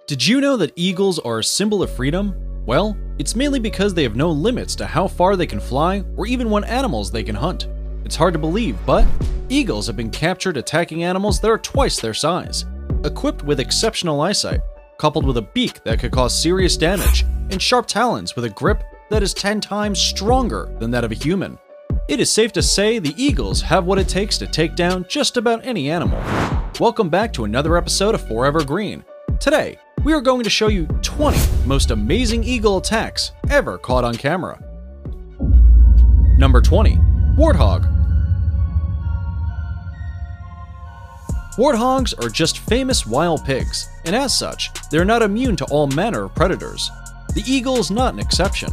Did you know that eagles are a symbol of freedom? Well, it's mainly because they have no limits to how far they can fly or even what animals they can hunt. It's hard to believe, but eagles have been captured attacking animals that are twice their size. Equipped with exceptional eyesight, coupled with a beak that could cause serious damage, and sharp talons with a grip that is 10 times stronger than that of a human. It is safe to say the eagles have what it takes to take down just about any animal. Welcome back to another episode of Forever Green. Today, we are going to show you 20 most amazing eagle attacks ever caught on camera. Number 20. Warthog. Warthogs are just famous wild pigs, and as such, they're not immune to all manner of predators. The eagle is not an exception.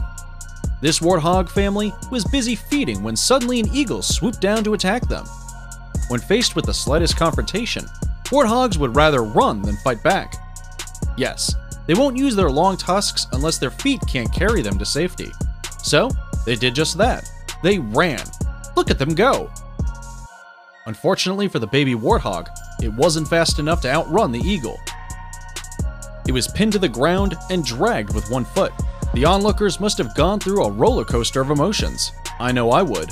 This warthog family was busy feeding when suddenly an eagle swooped down to attack them. When faced with the slightest confrontation, warthogs would rather run than fight back. Yes, they won't use their long tusks unless their feet can't carry them to safety. So, they did just that. They ran. Look at them go! Unfortunately for the baby warthog, it wasn't fast enough to outrun the eagle. It was pinned to the ground and dragged with one foot. The onlookers must have gone through a roller coaster of emotions. I know I would.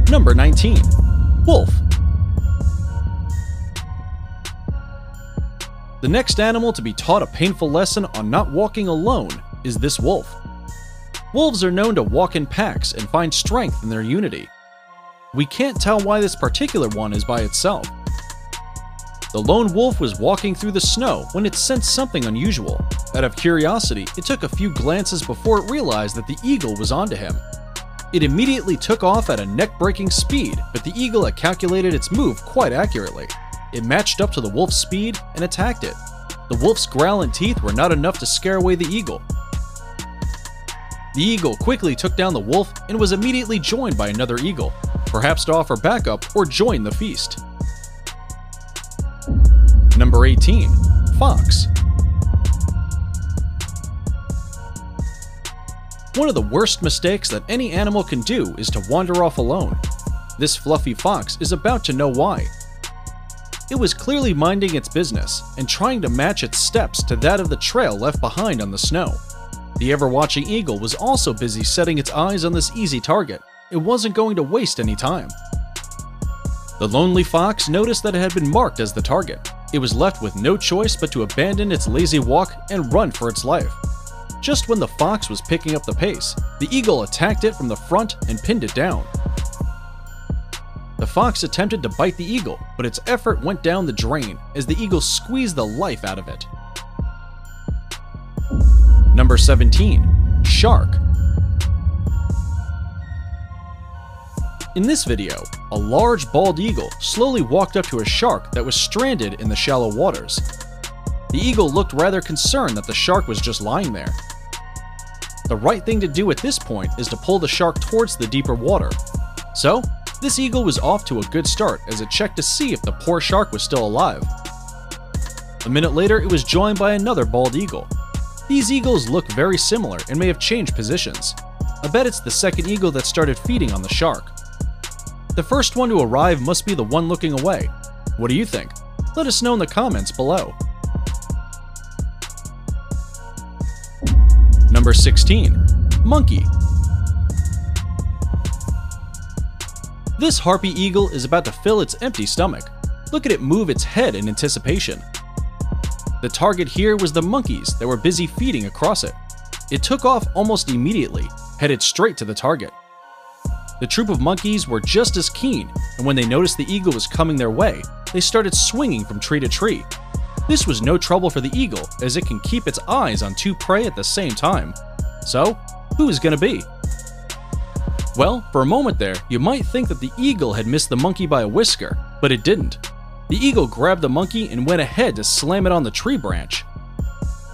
Number 19. Wolf. The next animal to be taught a painful lesson on not walking alone is this wolf. Wolves are known to walk in packs and find strength in their unity. We can't tell why this particular one is by itself. The lone wolf was walking through the snow when it sensed something unusual. Out of curiosity, it took a few glances before it realized that the eagle was onto him. It immediately took off at a neck-breaking speed, but the eagle had calculated its move quite accurately. It matched up to the wolf's speed and attacked it. The wolf's growl and teeth were not enough to scare away the eagle. The eagle quickly took down the wolf and was immediately joined by another eagle, perhaps to offer backup or join the feast. Number 18. Fox. One of the worst mistakes that any animal can do is to wander off alone. This fluffy fox is about to know why. It was clearly minding its business and trying to match its steps to that of the trail left behind on the snow. The ever-watching eagle was also busy setting its eyes on this easy target. It wasn't going to waste any time. The lonely fox noticed that it had been marked as the target. It was left with no choice but to abandon its lazy walk and run for its life. Just when the fox was picking up the pace, the eagle attacked it from the front and pinned it down. The fox attempted to bite the eagle, but its effort went down the drain as the eagle squeezed the life out of it. Number 17. Shark. In this video, a large bald eagle slowly walked up to a shark that was stranded in the shallow waters. The eagle looked rather concerned that the shark was just lying there. The right thing to do at this point is to pull the shark towards the deeper water. So, this eagle was off to a good start as it checked to see if the poor shark was still alive. A minute later, it was joined by another bald eagle. These eagles look very similar and may have changed positions. I bet it's the second eagle that started feeding on the shark. The first one to arrive must be the one looking away. What do you think? Let us know in the comments below. Number 16. Monkey. This harpy eagle is about to fill its empty stomach. Look at it move its head in anticipation. The target here was the monkeys that were busy feeding across it. It took off almost immediately, headed straight to the target. The troop of monkeys were just as keen, and when they noticed the eagle was coming their way, they started swinging from tree to tree. This was no trouble for the eagle, as it can keep its eyes on two prey at the same time. So, who is going to be? Well, for a moment there, you might think that the eagle had missed the monkey by a whisker, but it didn't. The eagle grabbed the monkey and went ahead to slam it on the tree branch.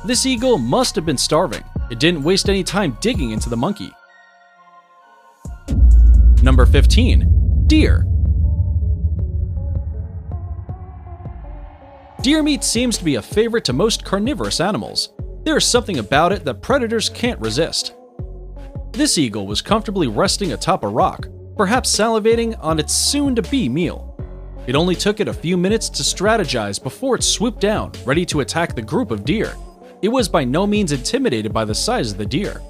This eagle must have been starving. It didn't waste any time digging into the monkey. Number 15. Deer. Deer meat seems to be a favorite to most carnivorous animals. There is something about it that predators can't resist. This eagle was comfortably resting atop a rock, perhaps salivating on its soon-to-be meal. It only took it a few minutes to strategize before it swooped down, ready to attack the group of deer. It was by no means intimidated by the size of the deer.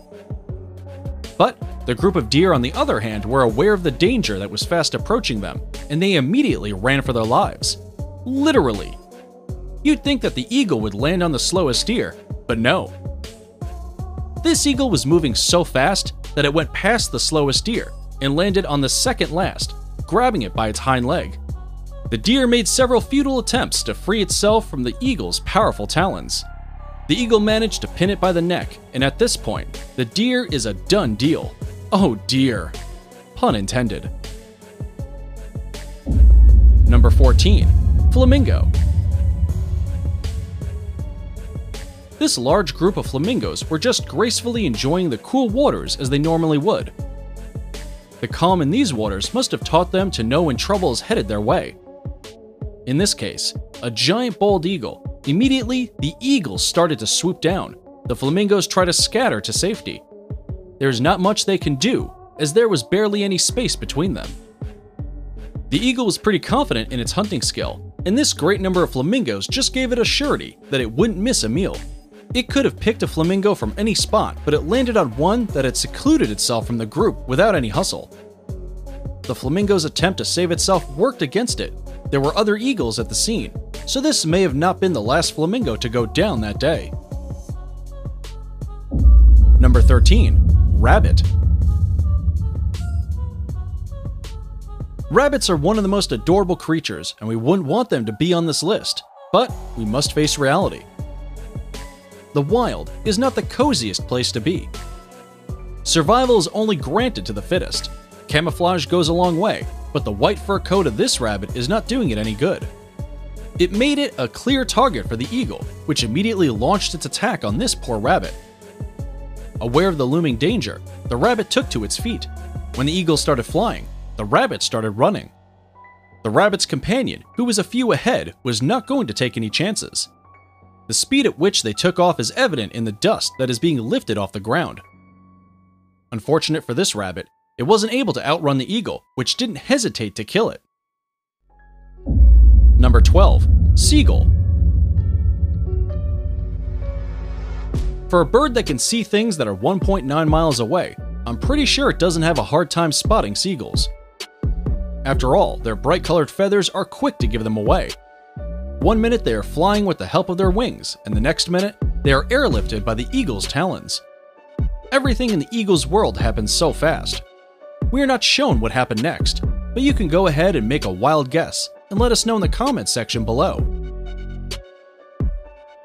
But the group of deer, on the other hand, were aware of the danger that was fast approaching them, and they immediately ran for their lives. Literally. You'd think that the eagle would land on the slowest deer, but no. This eagle was moving so fast that it went past the slowest deer and landed on the second last, grabbing it by its hind leg. The deer made several futile attempts to free itself from the eagle's powerful talons. The eagle managed to pin it by the neck, and at this point, the deer is a done deal. Oh dear. Pun intended. Number 14. Flamingo. This large group of flamingos were just gracefully enjoying the cool waters as they normally would. The calm in these waters must have taught them to know when trouble is headed their way. In this case, a giant bald eagle. Immediately, the eagles started to swoop down. The flamingos try to scatter to safety. There's not much they can do, as there was barely any space between them. The eagle was pretty confident in its hunting skill, and this great number of flamingos just gave it a surety that it wouldn't miss a meal. It could have picked a flamingo from any spot, but it landed on one that had secluded itself from the group without any hustle. The flamingo's attempt to save itself worked against it. There were other eagles at the scene, so this may have not been the last flamingo to go down that day. Number 13. Rabbit. Rabbits are one of the most adorable creatures, and we wouldn't want them to be on this list, but we must face reality. The wild is not the coziest place to be. Survival is only granted to the fittest. Camouflage goes a long way, but the white fur coat of this rabbit is not doing it any good. It made it a clear target for the eagle, which immediately launched its attack on this poor rabbit. Aware of the looming danger, the rabbit took to its feet. When the eagle started flying, the rabbit started running. The rabbit's companion, who was a few ahead, was not going to take any chances. The speed at which they took off is evident in the dust that is being lifted off the ground. Unfortunate for this rabbit, it wasn't able to outrun the eagle, which didn't hesitate to kill it. Number 12. Seagull. For a bird that can see things that are 1.9 miles away, I'm pretty sure it doesn't have a hard time spotting seagulls. After all, their bright-colored feathers are quick to give them away. One minute they are flying with the help of their wings, and the next minute they are airlifted by the eagle's talons. Everything in the eagle's world happens so fast. We are not shown what happened next, but you can go ahead and make a wild guess and let us know in the comments section below.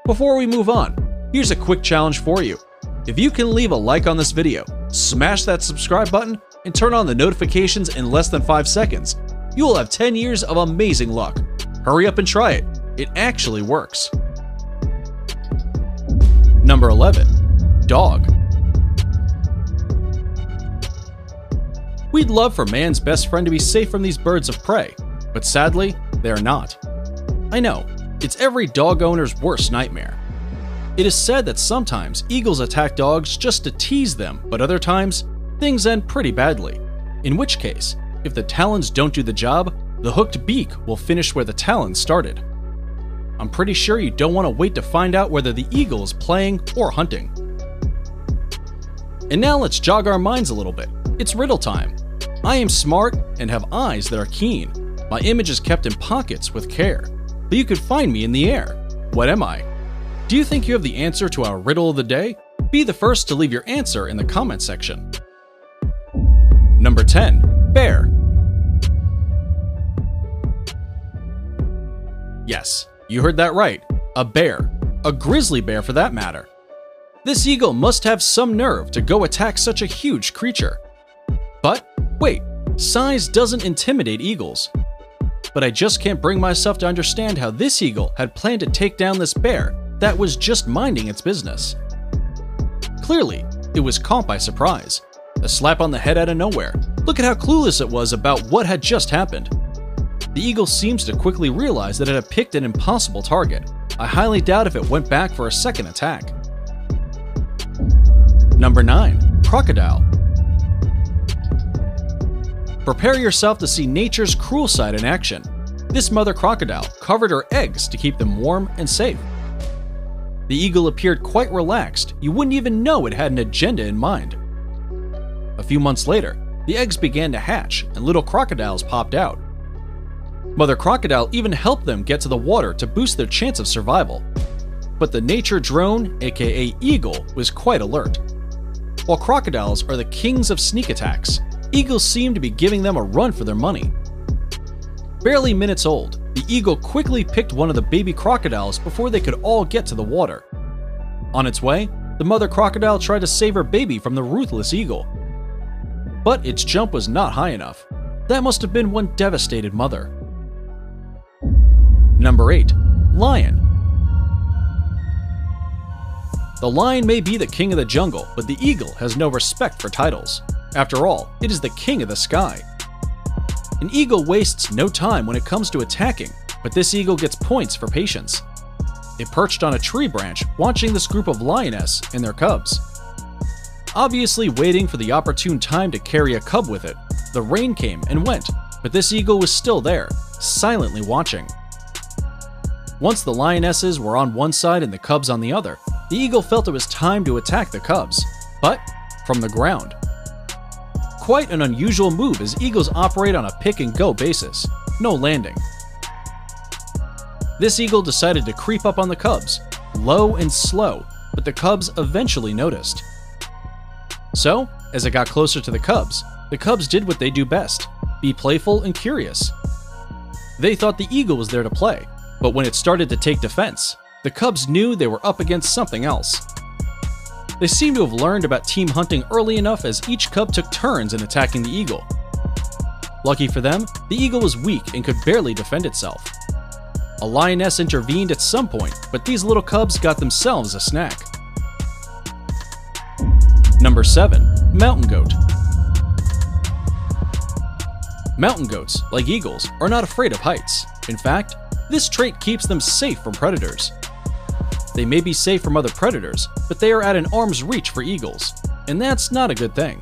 Before we move on, here's a quick challenge for you. If you can leave a like on this video, smash that subscribe button, and turn on the notifications in less than 5 seconds, you will have 10 years of amazing luck. Hurry up and try it. It actually works. Number 11. Dog. We'd love for man's best friend to be safe from these birds of prey, but sadly, they are not. I know, it's every dog owner's worst nightmare. It is said that sometimes eagles attack dogs just to tease them, but other times, things end pretty badly. In which case, if the talons don't do the job, the hooked beak will finish where the talons started. I'm pretty sure you don't want to wait to find out whether the eagle is playing or hunting. And now let's jog our minds a little bit. It's riddle time. I am smart and have eyes that are keen. My image is kept in pockets with care, but you could find me in the air. What am I? Do you think you have the answer to our riddle of the day? Be the first to leave your answer in the comment section. Number 10. Bear. Yes, you heard that right. A bear. A grizzly bear for that matter. This eagle must have some nerve to go attack such a huge creature. But wait, size doesn't intimidate eagles. But I just can't bring myself to understand how this eagle had planned to take down this bear that was just minding its business. Clearly, it was caught by surprise. A slap on the head out of nowhere. Look at how clueless it was about what had just happened. The eagle seems to quickly realize that it had picked an impossible target. I highly doubt if it went back for a second attack. Number 9. Crocodile. Prepare yourself to see nature's cruel side in action. This mother crocodile covered her eggs to keep them warm and safe. The eagle appeared quite relaxed. You wouldn't even know it had an agenda in mind. A few months later, the eggs began to hatch and little crocodiles popped out. Mother crocodile even helped them get to the water to boost their chance of survival. But the nature drone, aka eagle, was quite alert. While crocodiles are the kings of sneak attacks, eagles seem to be giving them a run for their money. Barely minutes old, the eagle quickly picked one of the baby crocodiles before they could all get to the water. On its way, the mother crocodile tried to save her baby from the ruthless eagle. But its jump was not high enough. That must have been one devastated mother. Number 8. Lion. The lion may be the king of the jungle, but the eagle has no respect for titles. After all, it is the king of the sky. An eagle wastes no time when it comes to attacking, but this eagle gets points for patience. It perched on a tree branch, watching this group of lioness and their cubs. Obviously waiting for the opportune time to carry a cub with it, the rain came and went, but this eagle was still there, silently watching. Once the lionesses were on one side and the cubs on the other, the eagle felt it was time to attack the cubs, but from the ground. Quite an unusual move as eagles operate on a pick-and-go basis, no landing. This eagle decided to creep up on the cubs, low and slow, but the cubs eventually noticed. So, as it got closer to the cubs did what they do best, be playful and curious. They thought the eagle was there to play, but when it started to take defense, the cubs knew they were up against something else. They seemed to have learned about team hunting early enough as each cub took turns in attacking the eagle. Lucky for them, the eagle was weak and could barely defend itself. A lioness intervened at some point, but these little cubs got themselves a snack. Number 7. Mountain goat. Mountain goats, like eagles, are not afraid of heights. In fact, this trait keeps them safe from predators. They may be safe from other predators, but they are at an arm's reach for eagles, and that's not a good thing.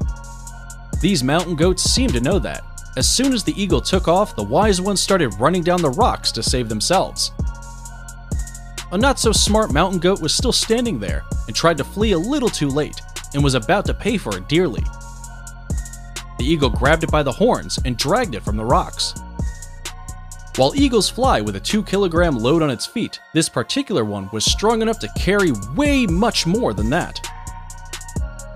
These mountain goats seem to know that. As soon as the eagle took off, the wise ones started running down the rocks to save themselves. A not-so-smart mountain goat was still standing there and tried to flee a little too late, and was about to pay for it dearly. The eagle grabbed it by the horns and dragged it from the rocks. While eagles fly with a 2-kilogram load on its feet, this particular one was strong enough to carry way much more than that.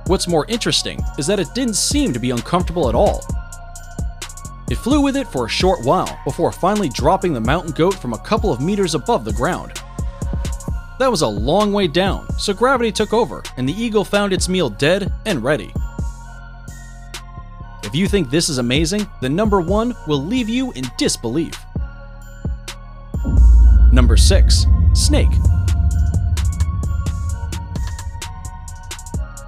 What's more interesting is that it didn't seem to be uncomfortable at all. It flew with it for a short while before finally dropping the mountain goat from a couple of meters above the ground. That was a long way down, so gravity took over and the eagle found its meal dead and ready. If you think this is amazing, then number 1 will leave you in disbelief. Number 6. Snake.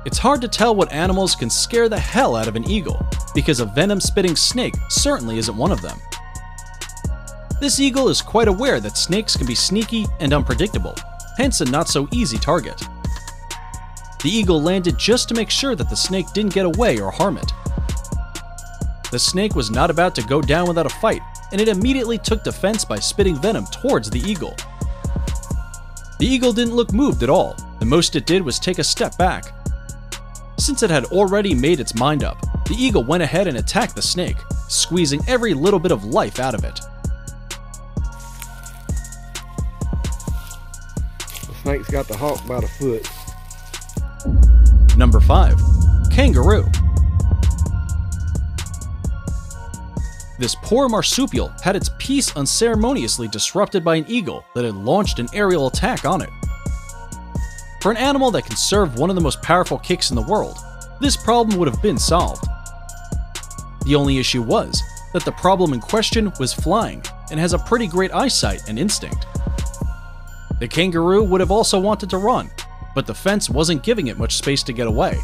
It's hard to tell what animals can scare the hell out of an eagle, because a venom-spitting snake certainly isn't one of them. This eagle is quite aware that snakes can be sneaky and unpredictable, hence a not-so-easy target. The eagle landed just to make sure that the snake didn't get away or harm it. The snake was not about to go down without a fight, and it immediately took defense by spitting venom towards the eagle. The eagle didn't look moved at all. The most it did was take a step back. Since it had already made its mind up, the eagle went ahead and attacked the snake, squeezing every little bit of life out of it. The snake's got the hawk by the foot. Number 5. Kangaroo. This poor marsupial had its peace unceremoniously disrupted by an eagle that had launched an aerial attack on it. For an animal that can serve one of the most powerful kicks in the world, this problem would have been solved. The only issue was that the problem in question was flying and has a pretty great eyesight and instinct. The kangaroo would have also wanted to run, but the fence wasn't giving it much space to get away.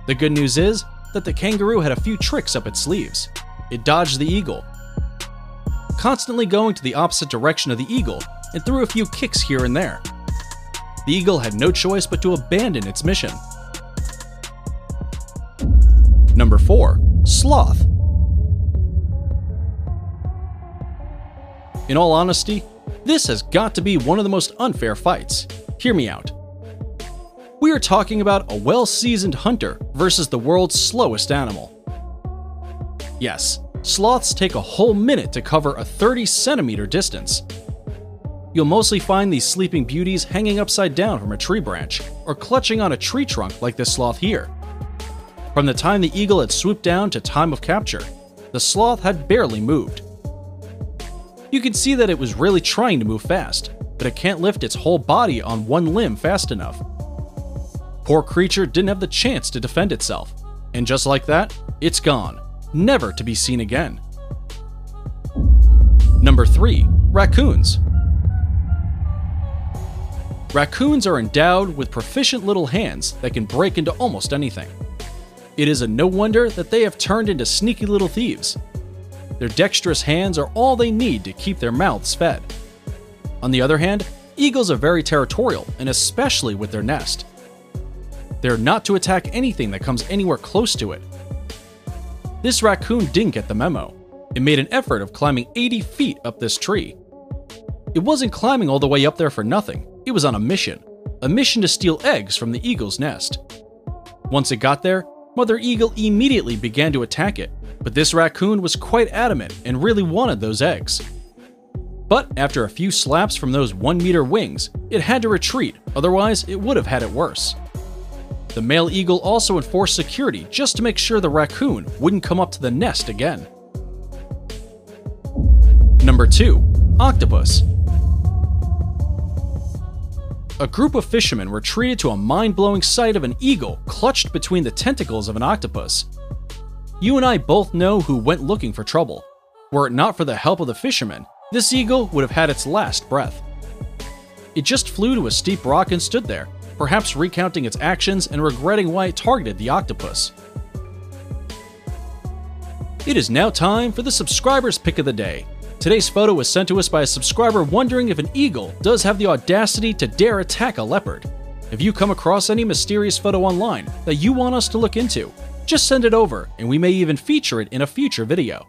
The good news is that the kangaroo had a few tricks up its sleeves. It dodged the eagle, constantly going to the opposite direction of the eagle, and threw a few kicks here and there. The eagle had no choice but to abandon its mission. Number 4. Sloth. In all honesty, this has got to be one of the most unfair fights. Hear me out. We are talking about a well-seasoned hunter versus the world's slowest animal. Yes, sloths take a whole minute to cover a 30-centimeter distance. You'll mostly find these sleeping beauties hanging upside down from a tree branch or clutching on a tree trunk like this sloth here. From the time the eagle had swooped down to time of capture, the sloth had barely moved. You can see that it was really trying to move fast, but it can't lift its whole body on one limb fast enough. Poor creature didn't have the chance to defend itself, and just like that, it's gone, never to be seen again. Number 3. Raccoons. Raccoons are endowed with proficient little hands that can break into almost anything. It is a no wonder that they have turned into sneaky little thieves. Their dexterous hands are all they need to keep their mouths fed. On the other hand, eagles are very territorial, and especially with their nest. They are not to attack anything that comes anywhere close to it. This raccoon didn't get the memo. It made an effort of climbing 80 feet up this tree. It wasn't climbing all the way up there for nothing. It was on a mission to steal eggs from the eagle's nest. Once it got there, Mother Eagle immediately began to attack it, but this raccoon was quite adamant and really wanted those eggs. But after a few slaps from those 1-meter wings, it had to retreat, otherwise it would have had it worse. The male eagle also enforced security just to make sure the raccoon wouldn't come up to the nest again. Number 2. Octopus. A group of fishermen were treated to a mind-blowing sight of an eagle clutched between the tentacles of an octopus. You and I both know who went looking for trouble. Were it not for the help of the fishermen, this eagle would have had its last breath. It just flew to a steep rock and stood there, perhaps recounting its actions and regretting why it targeted the octopus. It is now time for the subscriber's pick of the day. Today's photo was sent to us by a subscriber wondering if an eagle does have the audacity to dare attack a leopard. If you come across any mysterious photo online that you want us to look into, just send it over and we may even feature it in a future video.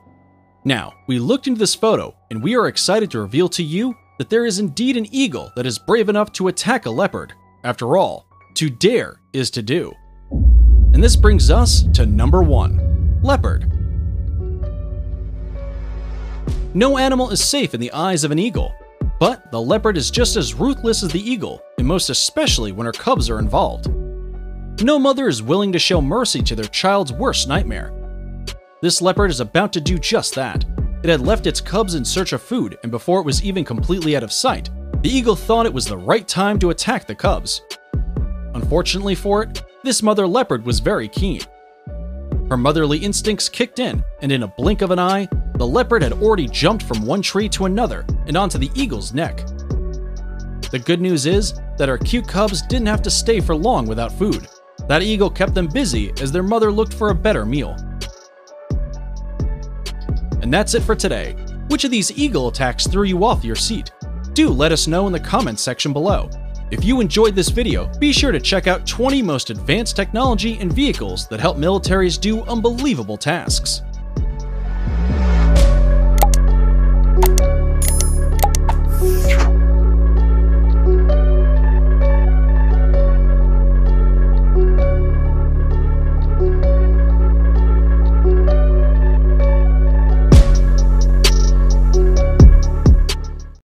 Now, we looked into this photo and we are excited to reveal to you that there is indeed an eagle that is brave enough to attack a leopard. After all, to dare is to do. And this brings us to number 1, leopard. No animal is safe in the eyes of an eagle, but the leopard is just as ruthless as the eagle, and most especially when her cubs are involved. No mother is willing to show mercy to their child's worst nightmare. This leopard is about to do just that. It had left its cubs in search of food, and before it was even completely out of sight, the eagle thought it was the right time to attack the cubs. Unfortunately for it, this mother leopard was very keen. Her motherly instincts kicked in, and in a blink of an eye, the leopard had already jumped from one tree to another and onto the eagle's neck. The good news is that our cute cubs didn't have to stay for long without food. That eagle kept them busy as their mother looked for a better meal. And that's it for today. Which of these eagle attacks threw you off your seat? Do let us know in the comments section below. If you enjoyed this video, be sure to check out 20 most advanced technology and vehicles that help militaries do unbelievable tasks.